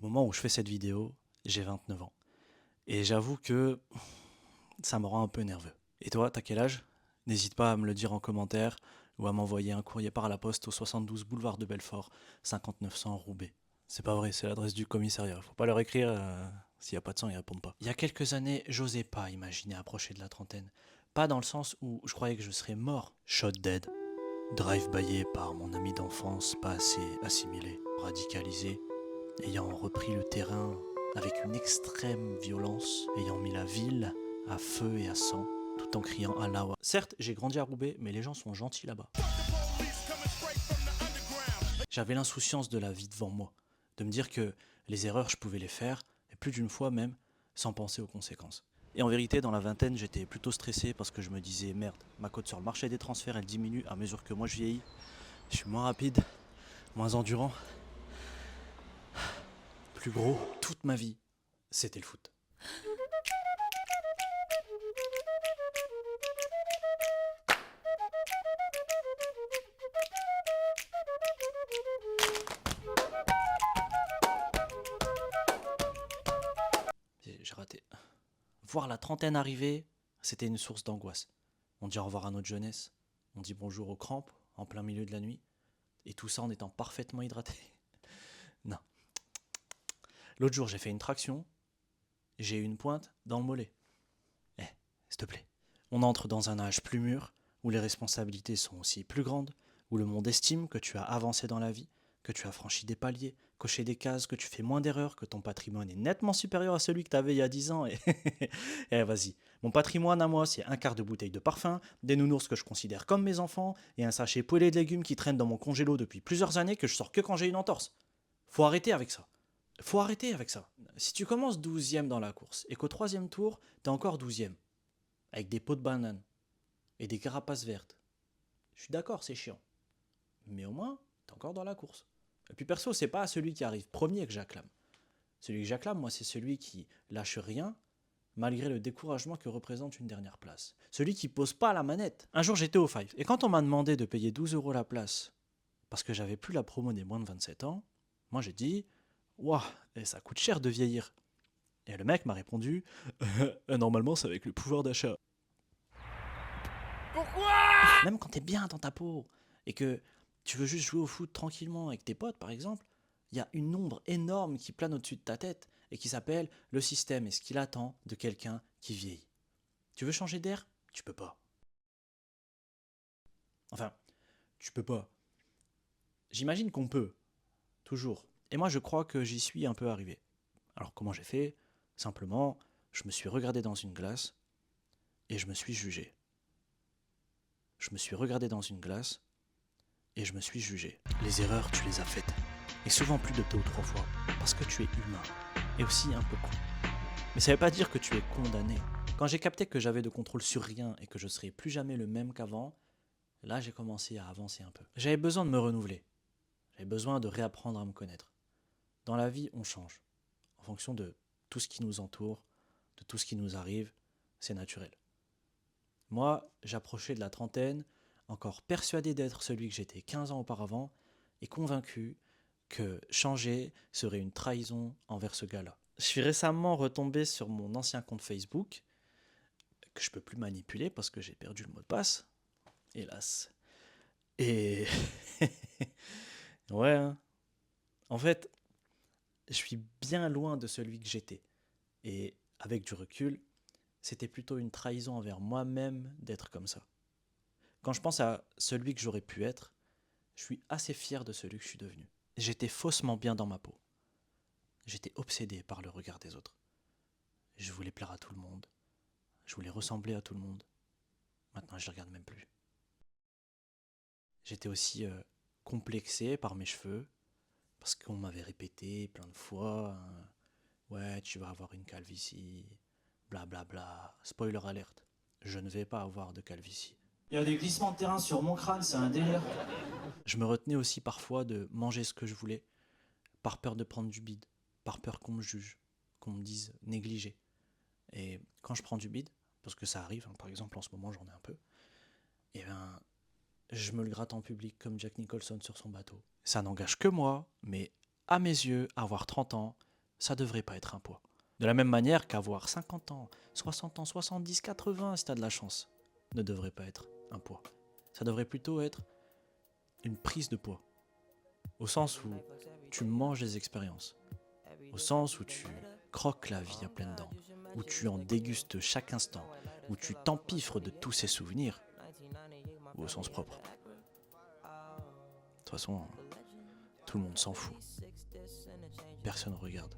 moment où je fais cette vidéo, j'ai 29 ans. Et j'avoue que ça me rend un peu nerveux. Et toi, t'as quel âge? N'hésite pas à me le dire en commentaire ou à m'envoyer un courrier par la poste au 72 boulevard de Belfort, 5900 Roubaix. C'est pas vrai, c'est l'adresse du commissariat. Faut pas leur écrire, s'il y a pas de sang, ils répondent pas. Il y a quelques années, j'osais pas imaginer approcher de la trentaine. Pas dans le sens où je croyais que je serais mort. Shot dead. Drive-byé par mon ami d'enfance, pas assez assimilé, radicalisé, ayant repris le terrain avec une extrême violence, ayant mis la ville à feu et à sang, tout en criant Allah. Certes, j'ai grandi à Roubaix, mais les gens sont gentils là-bas. J'avais l'insouciance de la vie devant moi, de me dire que les erreurs, je pouvais les faire, et plus d'une fois même, sans penser aux conséquences. Et en vérité, dans la vingtaine, j'étais plutôt stressé parce que je me disais, merde, ma cote sur le marché des transferts, elle diminue à mesure que moi je vieillis. Je suis moins rapide, moins endurant, plus gros. Toute ma vie, c'était le foot. J'ai raté. Voir la trentaine arriver, c'était une source d'angoisse. On dit au revoir à notre jeunesse, on dit bonjour aux crampes en plein milieu de la nuit, et tout ça en étant parfaitement hydraté. Non. L'autre jour, j'ai fait une traction, j'ai eu une pointe dans le mollet. S'il te plaît. On entre dans un âge plus mûr, où les responsabilités sont aussi plus grandes, où le monde estime que tu as avancé dans la vie, que tu as franchi des paliers, coché des cases, que tu fais moins d'erreurs, que ton patrimoine est nettement supérieur à celui que tu avais il y a 10 ans. Et vas-y, mon patrimoine à moi, c'est un quart de bouteille de parfum, des nounours que je considère comme mes enfants, et un sachet poêlé de légumes qui traîne dans mon congélo depuis plusieurs années que je sors que quand j'ai une entorse. Faut arrêter avec ça. Faut arrêter avec ça. Si tu commences 12e dans la course, et qu'au troisième tour, t'es encore 12e, avec des pots de banane et des carapaces vertes. Je suis d'accord, c'est chiant. Mais au moins, t'es encore dans la course. Et puis perso, c'est pas celui qui arrive premier que j'acclame. Celui que j'acclame, moi, c'est celui qui lâche rien, malgré le découragement que représente une dernière place. Celui qui pose pas la manette. Un jour, j'étais au Five, et quand on m'a demandé de payer 12 € la place, parce que j'avais plus la promo des moins de 27 ans, moi j'ai dit, ouah, ça coûte cher de vieillir. Et le mec m'a répondu, normalement, c'est avec le pouvoir d'achat. Même quand t'es bien dans ta peau et que tu veux juste jouer au foot tranquillement avec tes potes, par exemple, il y a une ombre énorme qui plane au-dessus de ta tête et qui s'appelle le système et ce qu'il attend de quelqu'un qui vieillit. Tu veux changer d'air? Tu peux pas. Enfin, tu peux pas. J'imagine qu'on peut, toujours. Et moi, je crois que j'y suis un peu arrivé. Alors, comment j'ai fait? Simplement, je me suis regardé dans une glace et je me suis jugé. Je me suis regardé dans une glace et je me suis jugé. Les erreurs, tu les as faites. Et souvent plus de 2 ou 3 fois. Parce que tu es humain. Et aussi un peu con. Mais ça veut pas dire que tu es condamné. Quand j'ai capté que j'avais de contrôle sur rien et que je serais plus jamais le même qu'avant, là j'ai commencé à avancer un peu. J'avais besoin de me renouveler. J'avais besoin de réapprendre à me connaître. Dans la vie, on change. En fonction de tout ce qui nous entoure, de tout ce qui nous arrive, c'est naturel. Moi, j'approchais de la trentaine, encore persuadé d'être celui que j'étais 15 ans auparavant, et convaincu que changer serait une trahison envers ce gars-là. Je suis récemment retombé sur mon ancien compte Facebook, que je peux plus manipuler parce que j'ai perdu le mot de passe, hélas. Et ouais, hein. En fait, je suis bien loin de celui que j'étais. Et avec du recul, c'était plutôt une trahison envers moi-même d'être comme ça. Quand je pense à celui que j'aurais pu être, je suis assez fier de celui que je suis devenu. J'étais faussement bien dans ma peau. J'étais obsédé par le regard des autres. Je voulais plaire à tout le monde. Je voulais ressembler à tout le monde. Maintenant, je ne les regarde même plus. J'étais aussi complexé par mes cheveux, parce qu'on m'avait répété plein de fois, ouais, tu vas avoir une calvitie, blablabla. Bla bla. Spoiler alerte, je ne vais pas avoir de calvitie. Il y a des glissements de terrain sur mon crâne, c'est un délire. Je me retenais aussi parfois de manger ce que je voulais, par peur de prendre du bide, par peur qu'on me juge, qu'on me dise négligé. Et quand je prends du bide, parce que ça arrive, hein, par exemple en ce moment j'en ai un peu, et ben je me le gratte en public comme Jack Nicholson sur son bateau. Ça n'engage que moi, mais à mes yeux, avoir 30 ans, ça devrait pas être un poids. De la même manière qu'avoir 50 ans, 60 ans, 70, 80 si tu as de la chance, ne devrait pas être un poids. Ça devrait plutôt être une prise de poids. Au sens où tu manges des expériences. Au sens où tu croques la vie à pleines dents. Où tu en dégustes chaque instant. Où tu t'empiffres de tous ces souvenirs. Ou au sens propre. De toute façon, tout le monde s'en fout. Personne ne regarde.